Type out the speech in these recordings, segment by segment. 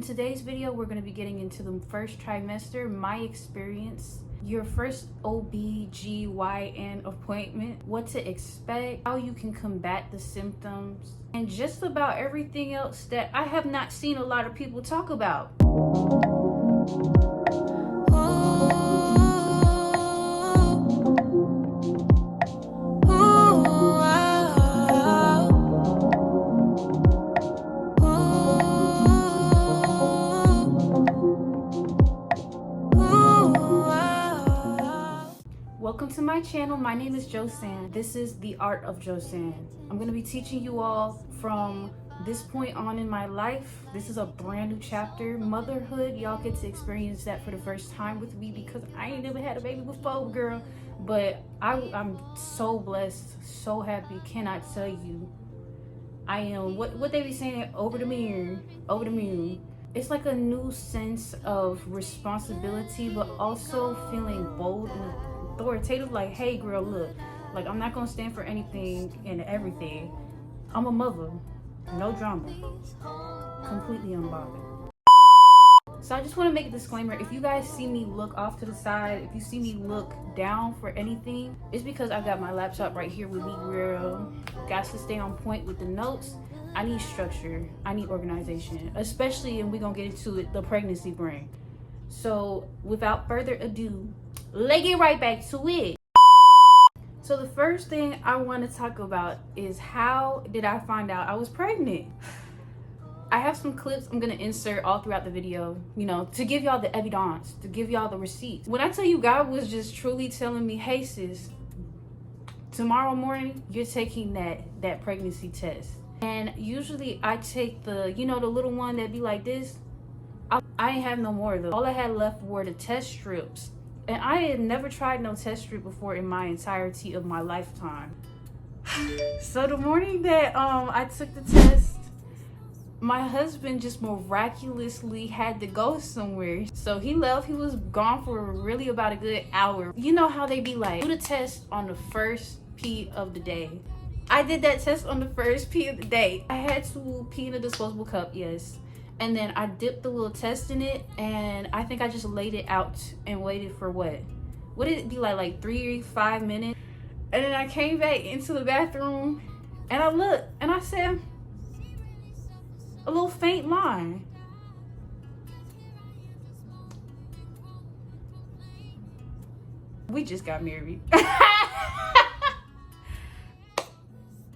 In today's video, we're going to be getting into the first trimester, my experience, your first OB/GYN appointment, what to expect, how you can combat the symptoms, and just about everything else that I have not seen a lot of people talk about. Welcome to my channel. My name is Josan. This is the art of Josan. I'm going to be teaching you all from this point on in my life. This is a brand new chapter. Motherhood, y'all get to experience that for the first time with me because I ain't never had a baby before, girl. But I'm so blessed, so happy. Cannot tell you. I am, what they be saying, over the moon. It's like a new sense of responsibility, but also feeling bold and authoritative, like, hey girl, look, like, I'm not gonna stand for anything and everything. I'm a mother, no drama, completely unbothered. So I just want to make a disclaimer: if you guys see me look off to the side, if you see me look down for anything, it's because I got my laptop right here with me, girl. Got to stay on point with the notes. I need structure, I need organization, especially, and we're gonna get into it, the pregnancy brain. So without further ado, let's get right back to it. So the first thing I want to talk about is, how did I find out I was pregnant? I have some clips I'm going to insert all throughout the video, you know, to give y'all the evidence, to give y'all the receipts. When I tell you God was just truly telling me, hey sis, tomorrow morning you're taking that pregnancy test. And usually I take the, you know, the little one that be like this. I ain't have no more of those. All I had left were the test strips. And I had never tried no test strip before in my entirety of my lifetime. So the morning that I took the test, my husband just miraculously had to go somewhere. So he left. He was gone for really about a good hour. You know how they be like, do the test on the first pee of the day. I did that test on the first pee of the day. I had to pee in a disposable cup, yes. And then I dipped the little test in it, and I think I just laid it out and waited for what did it be like 3-5 minutes? And then I came back into the bathroom and I looked and I said, a little faint line. We just got married.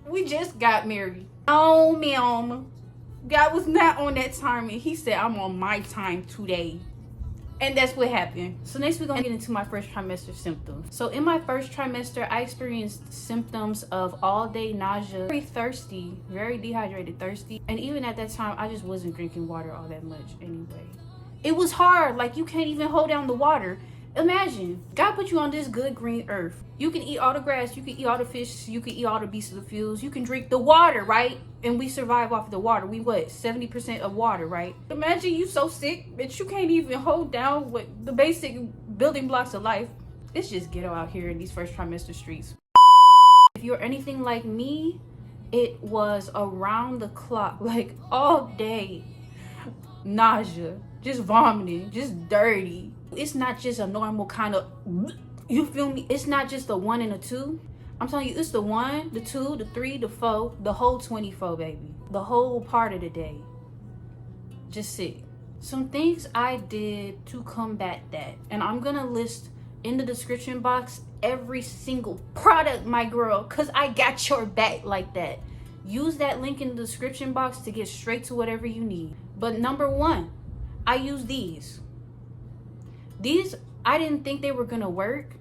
We just got married. Oh, ma'am. God was not on that time, and he said, I'm on my time today. And that's what happened. So next we're gonna get into my first trimester symptoms. So in my first trimester, I experienced symptoms of all day nausea, very thirsty, very dehydrated, thirsty. And even at that time, I just wasn't drinking water all that much anyway. It was hard, like you can't even hold down the water. Imagine, God put you on this good green earth. You can eat all the grass, you can eat all the fish, you can eat all the beasts of the fields, you can drink the water, right? And we survive off of the water. We 70% of water, right? Imagine you so sick that you can't even hold down what the basic building blocks of life. It's just ghetto out here in these first trimester streets. If you're anything like me, it was around the clock, like all day. Nausea, just vomiting, just dirty. It's not just a normal kind of, you feel me? It's not just a 1 and a 2. I'm telling you, it's the 1, the 2, the 3, the 4, the whole 24, baby. The whole part of the day. Just sick. Some things I did to combat that, and I'm gonna list in the description box every single product, my girl, cause I got your back like that. Use that link in the description box to get straight to whatever you need. But number 1, I use these. These, I didn't think they were gonna work,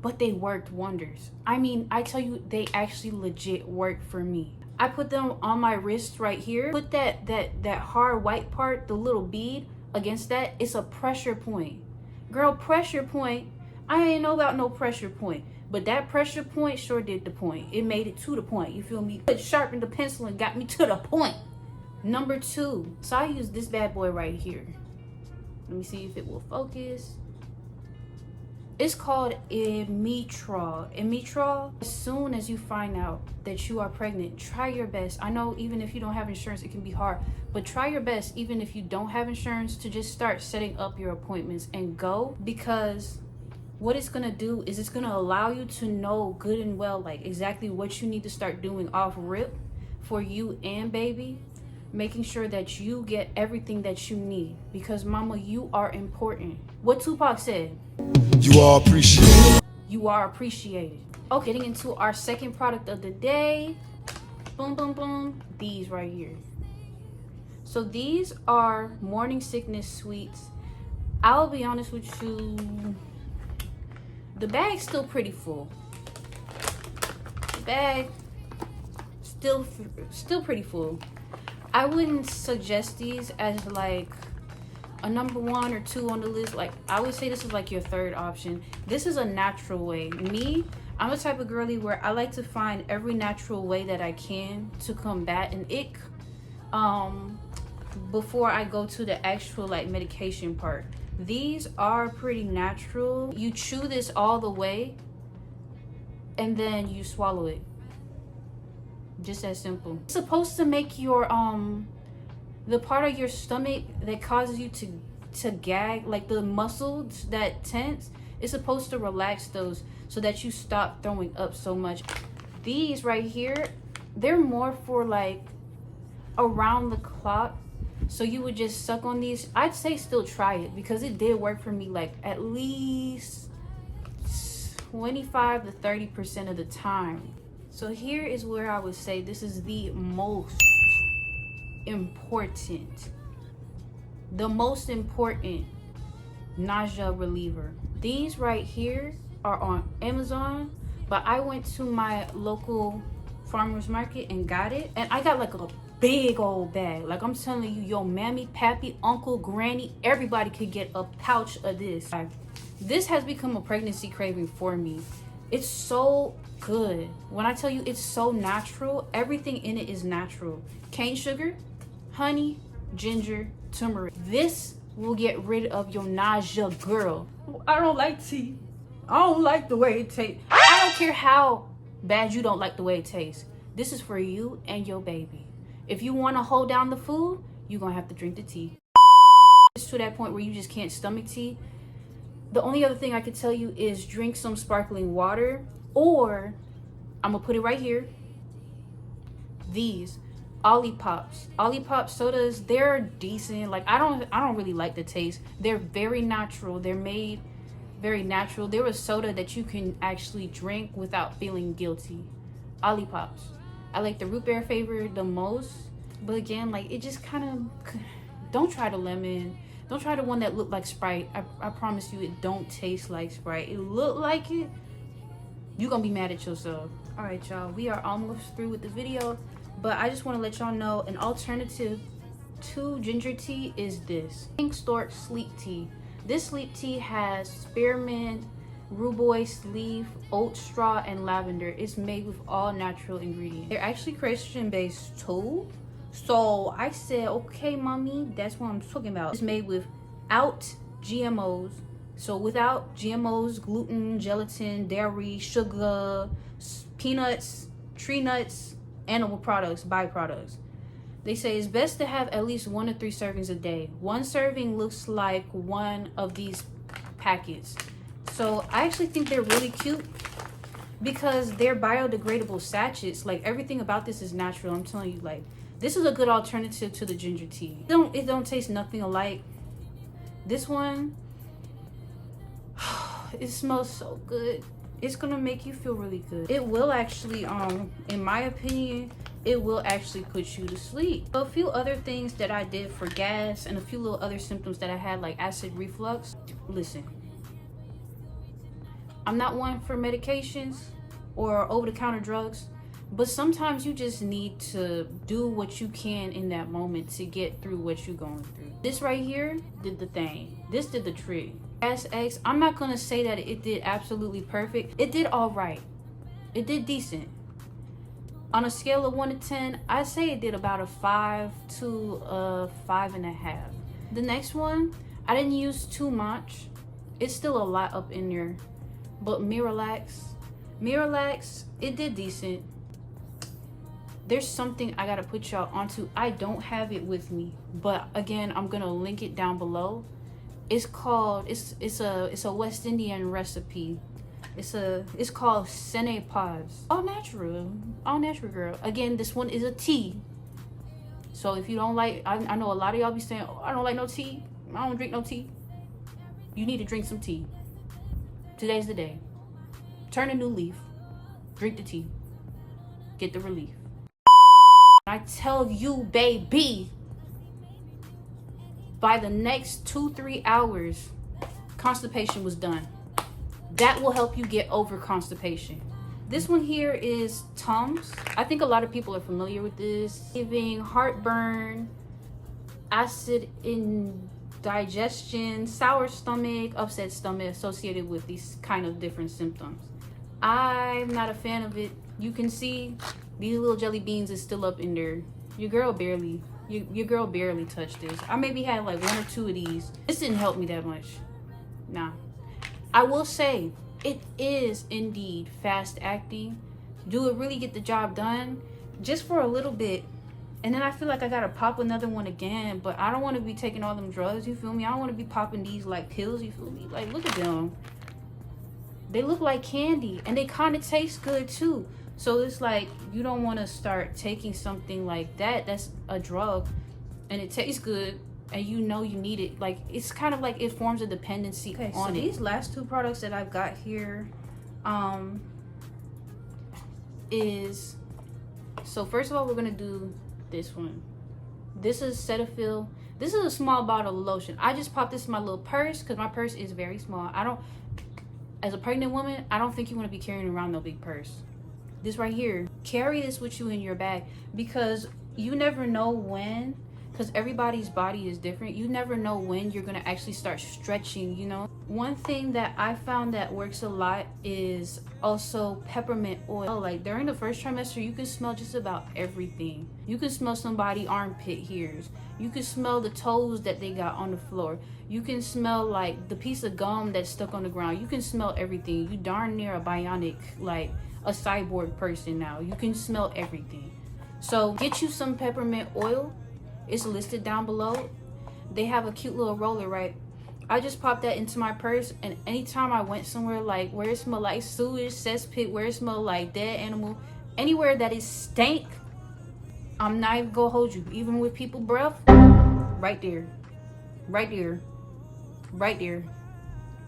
but they worked wonders. I mean, I tell you, they actually legit worked for me. I put them on my wrist right here. Put that hard white part, the little bead, against that. It's a pressure point. Girl, pressure point. I ain't know about no pressure point, but that pressure point sure did the point. It made it to the point, you feel me? It sharpened the pencil and got me to the point. Number 2, so I use this bad boy right here. Let me see if it will focus. It's called Imitral. Imitral. As soon as you find out that you are pregnant, try your best. I know even if you don't have insurance, it can be hard, But try your best, even if you don't have insurance, to just start setting up your appointments and go, because what it's gonna do is it's gonna allow you to know good and well like exactly what you need to start doing off rip for you and baby, making sure that you get everything that you need, because mama, you are important. What Tupac said, you are appreciated. You are appreciated. Okay, getting into our second product of the day. Boom, boom, boom. These right here. So these are morning sickness sweets. I'll be honest with you, the bag's still pretty full. The bag still pretty full. I wouldn't suggest these as like a number 1 or 2 on the list. Like, I would say this is like your third option. This is a natural way. Me, I'm a type of girly where I like to find every natural way that I can to combat an ick before I go to the actual like medication part. These are pretty natural. You chew this all the way and then you swallow it. Just that simple. It's supposed to make your the part of your stomach that causes you to gag, like the muscles that tense, it's supposed to relax those so that you stop throwing up so much. These right here, they're more for like around the clock, so you would just suck on these. I'd say still try it, because it did work for me like at least 25 to 30% of the time. So here is where I would say this is the most important nausea reliever. These right here are on Amazon, but I went to my local farmer's market and got it, and I got like a big old bag. Like, I'm telling you, your mammy, pappy, uncle, granny, everybody could get a pouch of this. This has become a pregnancy craving for me. It's so good. When I tell you it's so natural, everything in it is natural. Cane sugar, honey, ginger, turmeric. This will get rid of your nausea, girl. I don't like tea. I don't like the way it tastes. I don't care how bad you don't like the way it tastes. This is for you and your baby. If you want to hold down the food, you're gonna have to drink the tea. It's to that point where you just can't stomach tea. The only other thing I could tell you is drink some sparkling water, or I'm gonna put it right here. These Olipop sodas, they're decent. Like, I don't really like the taste. They're very natural. They're made very natural. They're a soda that you can actually drink without feeling guilty. Olipops. I like the root beer flavor the most, but again, like, it just kind of, don't try the lemon. Don't try the one that looked like Sprite. I promise you, it don't taste like Sprite. It look like it, you're gonna be mad at yourself. All right, y'all, we are almost through with the video, but I just want to let y'all know an alternative to ginger tea is this Pink Stork sleep tea. This sleep tea has spearmint, rhubarb leaf, oat straw, and lavender. It's made with all natural ingredients. They're actually Christian based too. So I said, okay, mommy, that's what I'm talking about. It's made without GMOs. So without GMOs, gluten, gelatin, dairy, sugar, peanuts, tree nuts, animal products, byproducts. They say it's best to have at least 1 to 3 servings a day. One serving looks like one of these packets. So I actually think they're really cute because they're biodegradable sachets. Like, everything about this is natural. I'm telling you, like, this is a good alternative to the ginger tea. It don't taste nothing alike. This one, it smells so good. It's gonna make you feel really good. It will actually, in my opinion, it will actually put you to sleep. So a few other things that I did for gas and a few little other symptoms that I had, like acid reflux. Listen, I'm not one for medications or over-the-counter drugs, but sometimes you just need to do what you can in that moment to get through what you're going through. This right here did the thing. This did the trick. Gas X, I'm not gonna say that it did absolutely perfect. It did all right. It did decent. On a scale of 1 to 10, I'd say it did about a 5 to a 5.5. The next one, I didn't use too much. It's still a lot up in there, but Miralax, it did decent. there's something I gotta put y'all onto. I don't have it with me, but again, I'm gonna link it down below. It's called, it's a West Indian recipe. It's called Sene Paz. All natural girl. Again, this one is a tea. So if you don't like, I know a lot of y'all be saying, oh, I don't like no tea. I don't drink no tea. You need to drink some tea. Today's the day. Turn a new leaf. Drink the tea. Get the relief. I tell you, baby, by the next 2-3 hours, constipation was done. That will help you get over constipation. This one here is Tums. I think a lot of people are familiar with this. Giving heartburn, acid indigestion, sour stomach, upset stomach associated with these kind of different symptoms. I'm not a fan of it. You can see these little jelly beans is still up in there. Your girl barely touched this. I maybe had like 1 or 2 of these. This didn't help me that much. Nah. I will say it is indeed fast acting. Do it really get the job done? Just for a little bit. And then I feel like I gotta pop another one again. But I don't want to be taking all them drugs, you feel me? I don't want to be popping these like pills, you feel me? Like, look at them. They look like candy. And they kind of taste good too. So it's like, you don't want to start taking something like that. That's a drug. And it tastes good. And you know you need it. Like, it's kind of like it forms a dependency on it. These last 2 products that I've got here is, so first of all, we're gonna do this one. This is Cetaphil. This is a small bottle of lotion. I just popped this in my little purse because my purse is very small. As a pregnant woman, I don't think you want to be carrying around no big purse. This right here, carry this with you in your bag, because you never know when, because everybody's body is different. You never know when you're gonna actually start stretching, you know. One thing that I found that works a lot is also peppermint oil. Like during the first trimester, you can smell just about everything. You can smell somebody's armpit hairs. You can smell the toes that they got on the floor. You can smell like the piece of gum that's stuck on the ground. You can smell everything. You darn near a bionic, like a cyborg person now. You can smell everything. So get you some peppermint oil. It's listed down below. They have a cute little roller, right? I just popped that into my purse, and anytime I went somewhere like where it smelled like sewage, cesspit, where it smelled like dead animal, anywhere that is stank, I'm not even gonna hold you. Even with people breath, right there, right there, right there,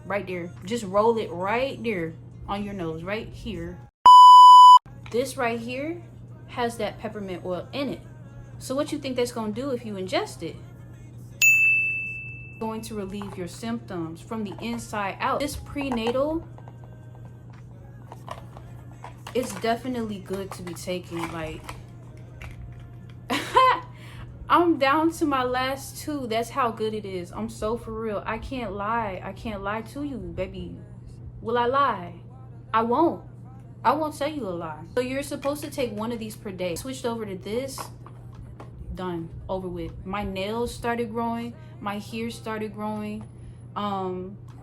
right there. Just roll it right there on your nose, right here. This right here has that peppermint oil in it. So what you think that's gonna do if you ingest it? Going to relieve your symptoms from the inside out. This prenatal, it's definitely good to be taken. Like, I'm down to my last 2. That's how good it is. I'm so for real. I can't lie. I can't lie to you, baby. Will I lie? I won't. I won't tell you a lie. So you're supposed to take 1 of these per day. Switched over to this. Done, over with. My nails started growing, my hair started growing.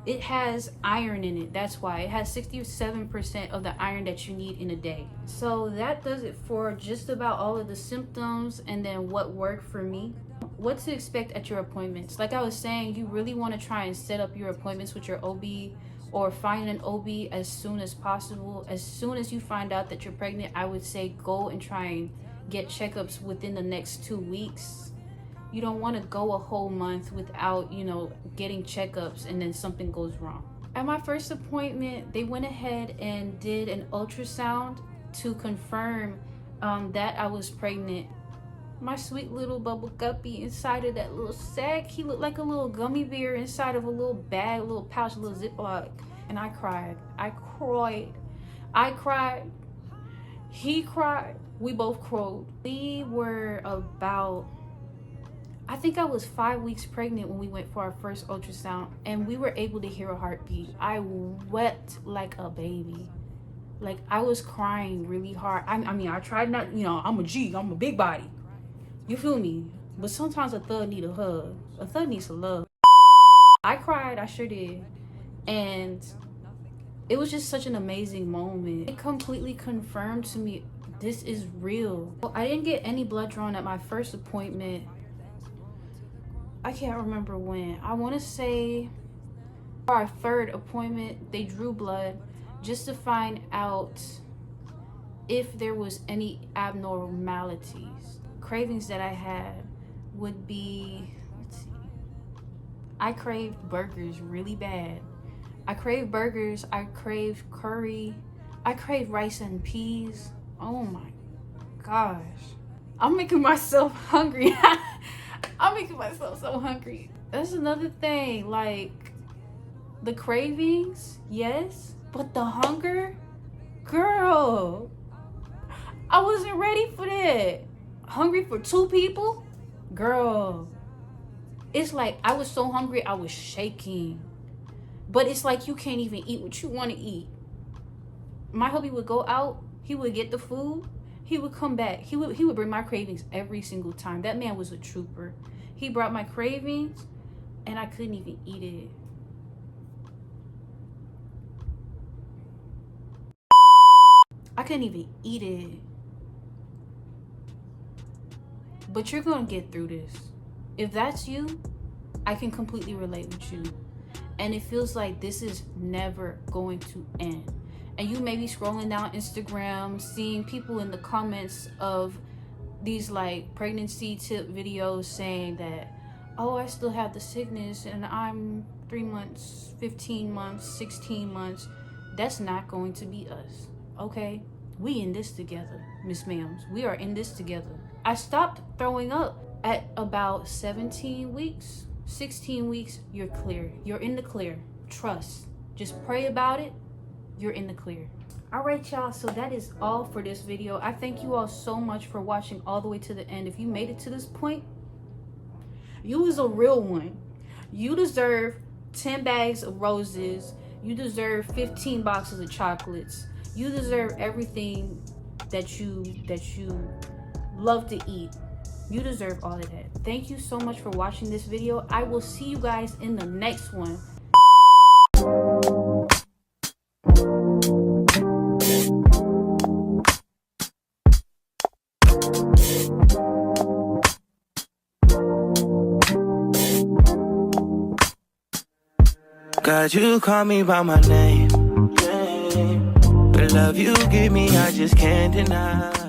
It has iron in it. That's why it has 67% of the iron that you need in a day. So that does it for just about all of the symptoms and then what worked for me. What to expect at your appointments. Like I was saying, you really want to try and set up your appointments with your OB, or find an OB as soon as possible. As soon as you find out that you're pregnant, I would say go and try and get checkups within the next 2 weeks. You don't want to go a whole month without, you know, getting checkups and then something goes wrong. At my first appointment, they went ahead and did an ultrasound to confirm that I was pregnant. My sweet little bubble guppy inside of that little sack, he looked like a little gummy bear inside of a little bag, a little pouch, a little Ziploc. And I cried. I cried. He cried. We both crowed. We were about, I think I was 5 weeks pregnant when we went for our first ultrasound, and we were able to hear a heartbeat. I wept like a baby. Like, I was crying really hard. I mean, I tried not, you know, I'm a G, I'm a big body. You feel me? But sometimes a thug need a hug. A thug needs some love. I cried, I sure did. And it was just such an amazing moment. It completely confirmed to me This is real. Well, I didn't get any blood drawn at my first appointment. I can't remember when. I want to say our third appointment, they drew blood just to find out if there was any abnormalities. Cravings that I had would be, let's see, I craved burgers really bad. I crave burgers, I crave curry, I crave rice and peas. Oh my gosh. I'm making myself hungry. I'm making myself so hungry. That's another thing, like the cravings, yes, but the hunger, girl, I wasn't ready for that. Hungry for 2 people? Girl, it's like I was so hungry I was shaking. But it's like you can't even eat what you want to eat. My hubby would go out, he would get the food, he would come back. He would bring my cravings every single time. That man was a trooper. He brought my cravings and I couldn't even eat it. I couldn't even eat it. But you're gonna get through this. If that's you, I can completely relate with you. And it feels like this is never going to end. And you may be scrolling down Instagram, seeing people in the comments of these like pregnancy tip videos saying that, oh, I still have the sickness and I'm 3 months, 15 months, 16 months. That's not going to be us, okay? We in this together, Miss Ma'ams. We are in this together. I stopped throwing up at about 17 weeks. 16 weeks, you're clear. You're in the clear. Trust. Just pray about it. You're in the clear. All right, y'all. So that is all for this video. I thank you all so much for watching all the way to the end. If you made it to this point, you was a real one. You deserve 10 bags of roses. You deserve 15 boxes of chocolates. You deserve everything that you love to eat. You deserve all of that. Thank you so much for watching this video. I will see you guys in the next one. God, you call me by my name. The love you give me, I just can't deny.